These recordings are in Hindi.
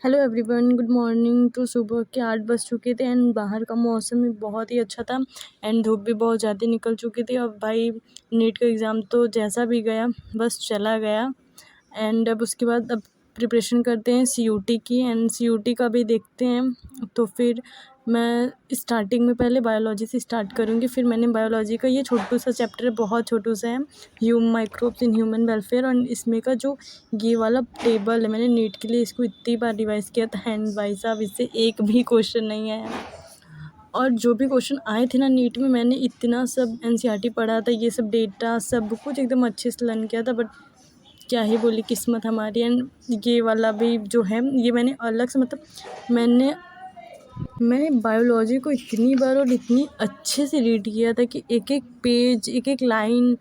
Hello everyone, good morning. तो सुबह के 8 बज चुके थे एंड बाहर का मौसम भी बहुत ही अच्छा था एंड धूप भी बहुत ज़्यादा निकल चुकी थी। अब भाई नीट का एग्ज़ाम तो जैसा भी गया बस चला गया एंड अब उसके बाद अब प्रिपरेशन करते हैं सीयूटी की एंड सीयूटी का भी देखते हैं। तो फिर मैं स्टार्टिंग में पहले बायोलॉजी से स्टार्ट करूँगी। फिर मैंने बायोलॉजी का ये छोटू सा चैप्टर है, बहुत छोटू सा है, माइक्रोब्स इन ह्यूमन वेलफेयर। और इसमें का जो ये वाला टेबल है, मैंने नीट के लिए इसको इतनी बार रिवाइज़ किया था एंड भाई साहब इससे एक भी क्वेश्चन नहीं आया। और जो भी क्वेश्चन आए थे ना नीट में, मैंने इतना सब एनसीईआरटी पढ़ा था, ये सब डेटा सब कुछ एकदम अच्छे से लर्न किया था। बट क्या ही बोली किस्मत हमारी। एंड ये वाला भी जो है ये मैंने अलग से मैंने मैंने बायोलॉजी को इतनी बार और इतनी अच्छे से रीड किया था कि एक एक पेज, एक एक लाइन,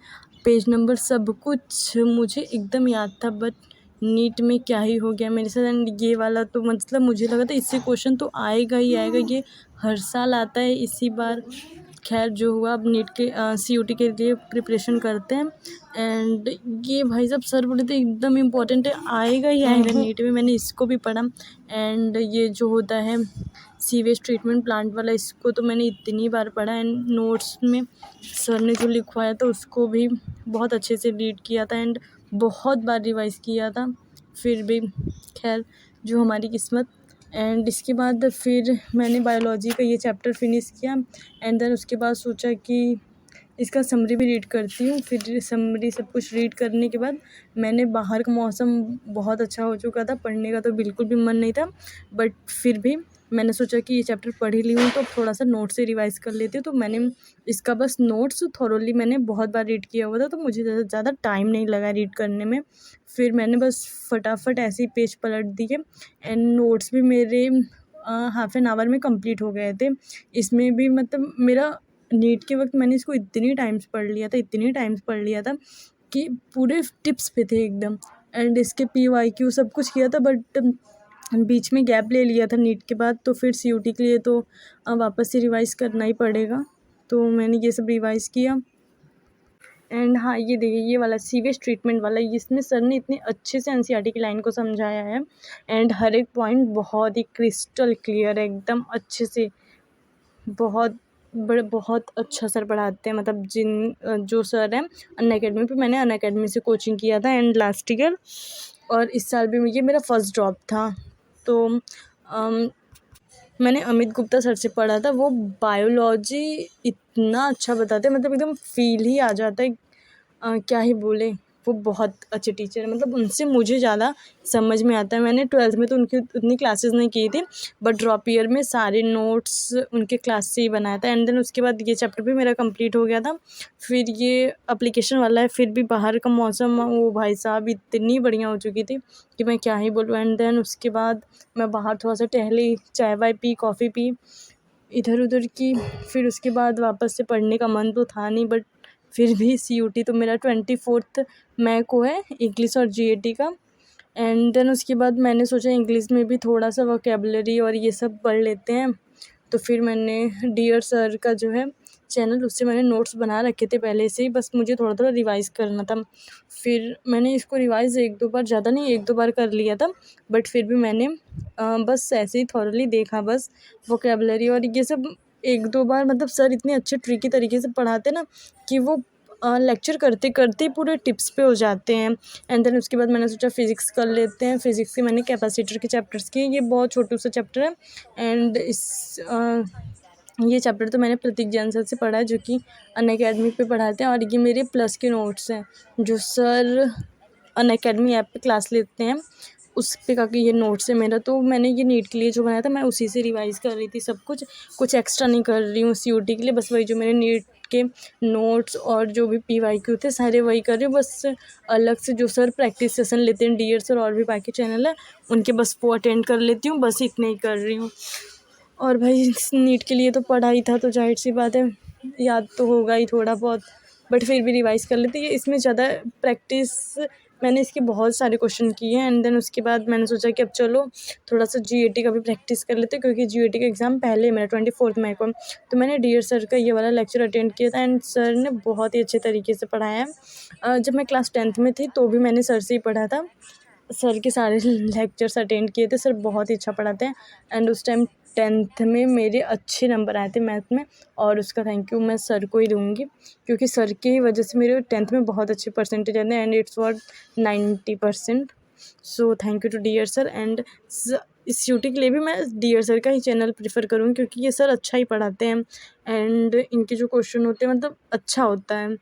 पेज नंबर सब कुछ मुझे एकदम याद था। बट नीट में क्या ही हो गया मेरे साथ। एंड ये वाला तो मुझे लगा था इससे क्वेश्चन तो आएगा ही आएगा, ये हर साल आता है, इसी बार खैर जो हुआ। अब नीट के सीयूटी के लिए प्रिपरेशन करते हैं एंड ये भाई साहब सर बोले थे एकदम इम्पोर्टेंट है, आएगा ही आएगा नीट में। मैंने इसको भी पढ़ा एंड ये जो होता है सीवेज ट्रीटमेंट प्लांट वाला, इसको तो मैंने इतनी बार पढ़ा एंड नोट्स में सर ने जो लिखवाया था उसको भी बहुत अच्छे से रीड किया था एंड बहुत बार रिवाइज़ किया था। फिर भी खैर जो हमारी किस्मत। एंड इसके बाद फिर मैंने बायोलॉजी का ये चैप्टर फिनिश किया एंड देन उसके बाद सोचा कि इसका समरी भी रीड करती हूँ। फिर समरी सब कुछ रीड करने के बाद मैंने बाहर का मौसम बहुत अच्छा हो चुका था, पढ़ने का तो बिल्कुल भी मन नहीं था। बट फिर भी मैंने सोचा कि ये चैप्टर पढ़ ही ली हूँ तो थोड़ा सा नोट से रिवाइज़ कर लेती हूँ। तो मैंने इसका बस नोट्स थॉरोली मैंने बहुत बार रीड किया हुआ था, तो मुझे ज़्यादा टाइम नहीं लगा रीड करने में। फिर मैंने बस फटाफट ऐसे ही पेज पलट दिए एंड नोट्स भी मेरे हाफ़ एन आवर में कंप्लीट हो गए थे। इसमें भी मेरा नीट के वक्त मैंने इसको इतनी टाइम्स पढ़ लिया था कि पूरे टिप्स पे थे एकदम। एंड इसके पीवाईक्यू सब कुछ किया था बट बीच में गैप ले लिया था नीट के बाद। तो फिर सीयूटी के लिए तो वापस से रिवाइज़ करना ही पड़ेगा, तो मैंने ये सब रिवाइज़ किया। एंड हाँ, ये देखिए ये वाला सीवेज ट्रीटमेंट वाला, इसमें सर ने इतने अच्छे से एनसीईआरटी की लाइन को समझाया है एंड हर एक पॉइंट बहुत ही क्रिस्टल क्लियर है एकदम अच्छे से। बहुत अच्छा सर पढ़ाते हैं, जो सर हैं अनअकैडमी पे, मैंने अनअकैडमी से कोचिंग किया था एंड लास्ट ईयर और इस साल भी ये मेरा फर्स्ट ड्रॉप था। तो मैंने अमित गुप्ता सर से पढ़ा था, वो बायोलॉजी इतना अच्छा बताते हैं, एकदम फील ही आ जाता है। क्या ही बोले, वो बहुत अच्छे टीचर हैं, उनसे मुझे ज़्यादा समझ में आता है। मैंने 12th में तो उनकी उतनी क्लासेस नहीं की थी बट ड्रॉप ईयर में सारे नोट्स उनके क्लास से ही बनाया था एंड देन उसके बाद ये चैप्टर भी मेरा कंप्लीट हो गया था। फिर ये एप्लीकेशन वाला है, फिर भी बाहर का मौसम वो भाई साहब इतनी बढ़िया हो चुकी थी कि मैं क्या ही बोलूँ। एंड देन उसके बाद मैं बाहर थोड़ा सा टहली, चाय वाय पी, कॉफ़ी पी इधर उधर की। फिर उसके बाद वापस से पढ़ने का मन तो था नहीं बट फिर भी सीयूटी तो मेरा 24 मई को है, इंग्लिश और जीएटी का। एंड देन उसके बाद मैंने सोचा इंग्लिश में भी थोड़ा सा वोकेबलरी और ये सब पढ़ लेते हैं। तो फिर मैंने डियर सर का जो है चैनल, उससे मैंने नोट्स बना रखे थे पहले से ही, बस मुझे थोड़ा थोड़ा रिवाइज़ करना था। फिर मैंने इसको रिवाइज़ 1-2 बार, ज़्यादा नहीं 1-2 बार कर लिया था बट फिर भी मैंने बस ऐसे ही थॉरली देखा, बस वोकेबलरी और ये सब 1-2 बार। सर इतने अच्छे ट्रिकी तरीके से पढ़ाते ना कि वो लेक्चर करते करते पूरे टिप्स पे हो जाते हैं। एंड देन उसके बाद मैंने सोचा फ़िज़िक्स कर लेते हैं। फ़िज़िक्स के मैंने कैपेसिटर के चैप्टर्स किए, ये बहुत छोटू सा चैप्टर है एंड ये चैप्टर तो मैंने प्रतीक जैन सर से पढ़ा है जो कि अनअकैडमी पे पढ़ाते हैं। और ये मेरे प्लस के नोट्स हैं जो सर अनअकैडमी ऐप पे क्लास लेते हैं, उस पे का ये नोट्स है मेरा। तो मैंने ये नीट के लिए जो बनाया था मैं उसी से रिवाइज़ कर रही थी सब कुछ एक्स्ट्रा नहीं कर रही हूँ सीयूटी के लिए। बस वही जो मेरे नीट के नोट्स और जो भी पीवाईक्यू थे सारे वही कर रही हूँ। बस अलग से जो सर प्रैक्टिस सेशन लेते हैं डियर सर और भी बाकी चैनल है उनके, बस वो अटेंड कर लेती हूँ, बस इतना ही कर रही हूँ। और भाई नीट के लिए तो पढ़ा ही था तो जाहिर सी बात है याद तो होगा ही थोड़ा बहुत, बट फिर भी रिवाइज़ कर लेते हैं। इसमें ज़्यादा प्रैक्टिस मैंने इसके बहुत सारे क्वेश्चन किए हैं एंड देन उसके बाद मैंने सोचा कि अब चलो थोड़ा सा जीएटी का भी प्रैक्टिस कर लेते हैं क्योंकि जीएटी का एग्ज़ाम पहले है मेरा 24 मई को। तो मैंने डियर सर का ये वाला लेक्चर अटेंड किया था एंड सर ने बहुत ही अच्छे तरीके से पढ़ाया है। जब मैं क्लास 10th में थी तो भी मैंने सर से ही पढ़ा था। सर के सारे लेक्चर्स अटेंड किए थे। सर बहुत ही अच्छा पढ़ाते हैं एंड उस टाइम 10th में मेरे अच्छे नंबर आए थे मैथ में, और उसका थैंक यू मैं सर को ही दूँगी, क्योंकि सर की ही वजह से मेरे 10th में बहुत अच्छे परसेंटेज आए थे and it's for 90%। So thank you to dear sir. And इस यूटी के लिए भी मैं डियर सर का ही चैनल प्रेफर करूँगी, क्योंकि ये सर अच्छा ही पढ़ाते हैं एंड इनके जो क्वेश्चन होते हैं मतलब अच्छा होता है,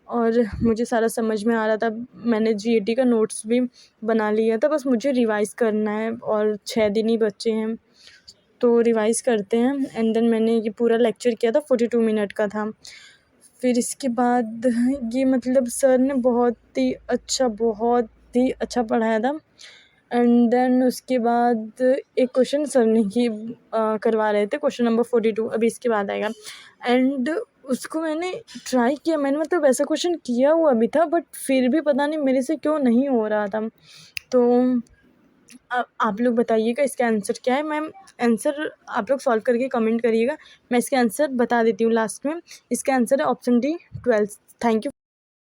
और मुझे सारा समझ में आ रहा था। मैंने जीएटी का नोट्स भी बना लिया था, बस मुझे रिवाइज़ करना है और 6 दिन ही बचे हैं, तो रिवाइज़ करते हैं। एंड देन मैंने ये पूरा लेक्चर किया था, 42 मिनट का था। फिर इसके बाद ये मतलब सर ने बहुत ही अच्छा पढ़ाया था। एंड देन उसके बाद एक क्वेश्चन सर ने ही करवा रहे थे, क्वेश्चन नंबर 42 अभी इसके बाद आएगा। एंड उसको मैंने ट्राई किया, मैंने मतलब वैसा क्वेश्चन किया हुआ भी था, बट फिर भी पता नहीं मेरे से क्यों नहीं हो रहा था। तो आप लोग बताइएगा इसका आंसर क्या है। मैम आंसर आप लोग सॉल्व करके कमेंट करिएगा, मैं इसका आंसर बता देती हूँ लास्ट में। इसका आंसर है ऑप्शन डी 12। Thank you.